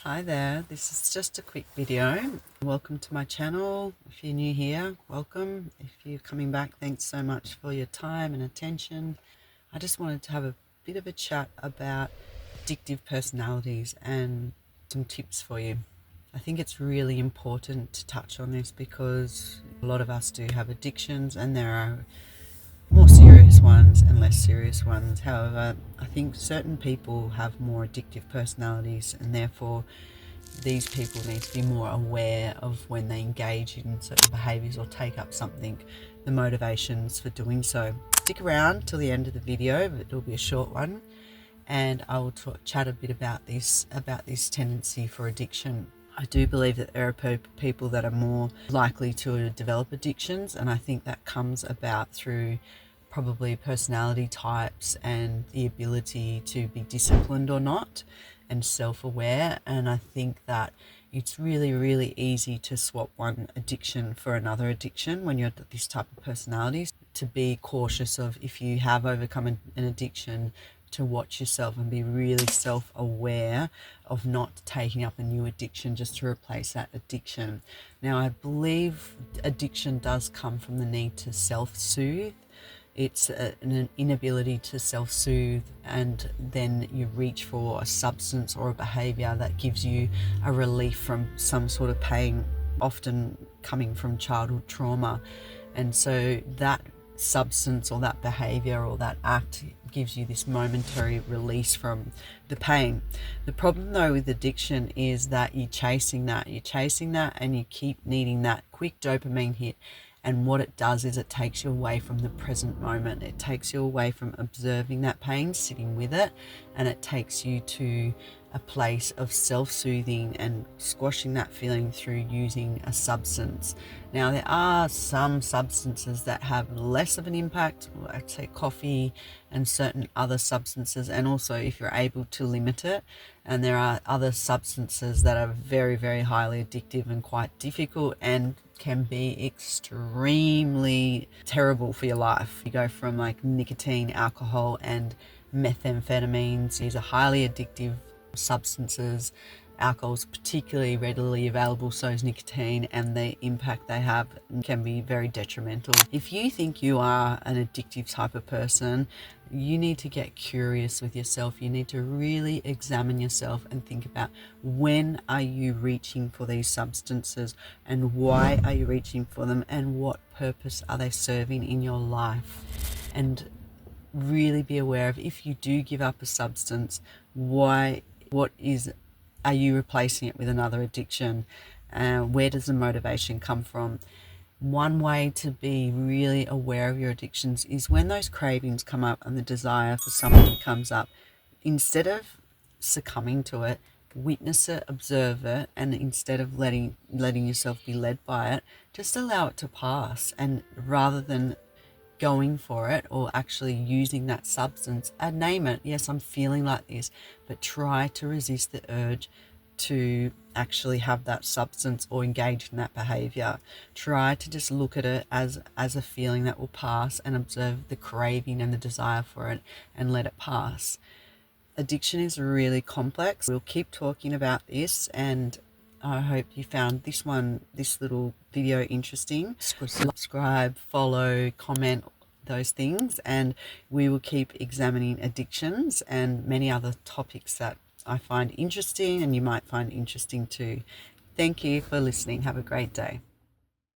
Hi there, this is just a quick video. Welcome to my channel. If you're new here, welcome. If you're coming back, thanks so much for your time and attention. I just wanted to have a bit of a chat about addictive personalities and some tips for you. I think it's really important to touch on this because a lot of us do have addictions and there are more serious ones and less serious ones. However, I think certain people have more addictive personalities and therefore these people need to be more aware of when they engage in certain behaviours or take up something, the motivations for doing so. Stick around till the end of the video, but it'll be a short one, and I will chat a bit about this tendency for addiction. I do believe that there are people that are more likely to develop addictions, and I think that comes about through probably personality types and the ability to be disciplined or not and self-aware. And I think that it's really easy to swap one addiction for another addiction when you're this type of personalities. To be cautious of, if you have overcome an addiction, to watch yourself and be really self-aware of not taking up a new addiction just to replace that addiction. Now, I believe addiction does come from the need to self-soothe. It's an inability to self-soothe, and then you reach for a substance or a behaviour that gives you a relief from some sort of pain, often coming from childhood trauma. And so that substance or that behaviour or that act gives you this momentary release from the pain. The problem though with addiction is that you're chasing that and you keep needing that quick dopamine hit. And what it does is it takes you away from the present moment. It takes you away from observing that pain, sitting with it, and it takes you to a place of self-soothing and squashing that feeling through using a substance. Now, there are some substances that have less of an impact, I'd say coffee and certain other substances, and also if you're able to limit it. And there are other substances that are very highly addictive and quite difficult and can be extremely terrible for your life. You go from like nicotine, alcohol, and methamphetamines. These are highly addictive substances. Alcohol is particularly readily available, so is nicotine, and the impact they have can be very detrimental. If you think you are an addictive type of person, you need to get curious with yourself. You need to really examine yourself and think about, when are you reaching for these substances and why are you reaching for them and what purpose are they serving in your life? And really be aware of, if you do give up a substance, are you replacing it with another addiction? Where does the motivation come from? One way to be really aware of your addictions is when those cravings come up and the desire for something comes up, instead of succumbing to it, witness it, observe it, and instead of letting yourself be led by it, just allow it to pass. And rather than going for it or actually using that substance, and name it, yes, I'm feeling like this, but try to resist the urge to actually have that substance or engage in that behavior. Try to just look at it as a feeling that will pass and observe the craving and the desire for it and let it pass. Addiction is really complex. We'll keep talking about this, and I hope you found this little video interesting. Subscribe, follow, comment, those things, and we will keep examining addictions and many other topics that I find interesting and you might find interesting too. Thank you for listening. Have a great day.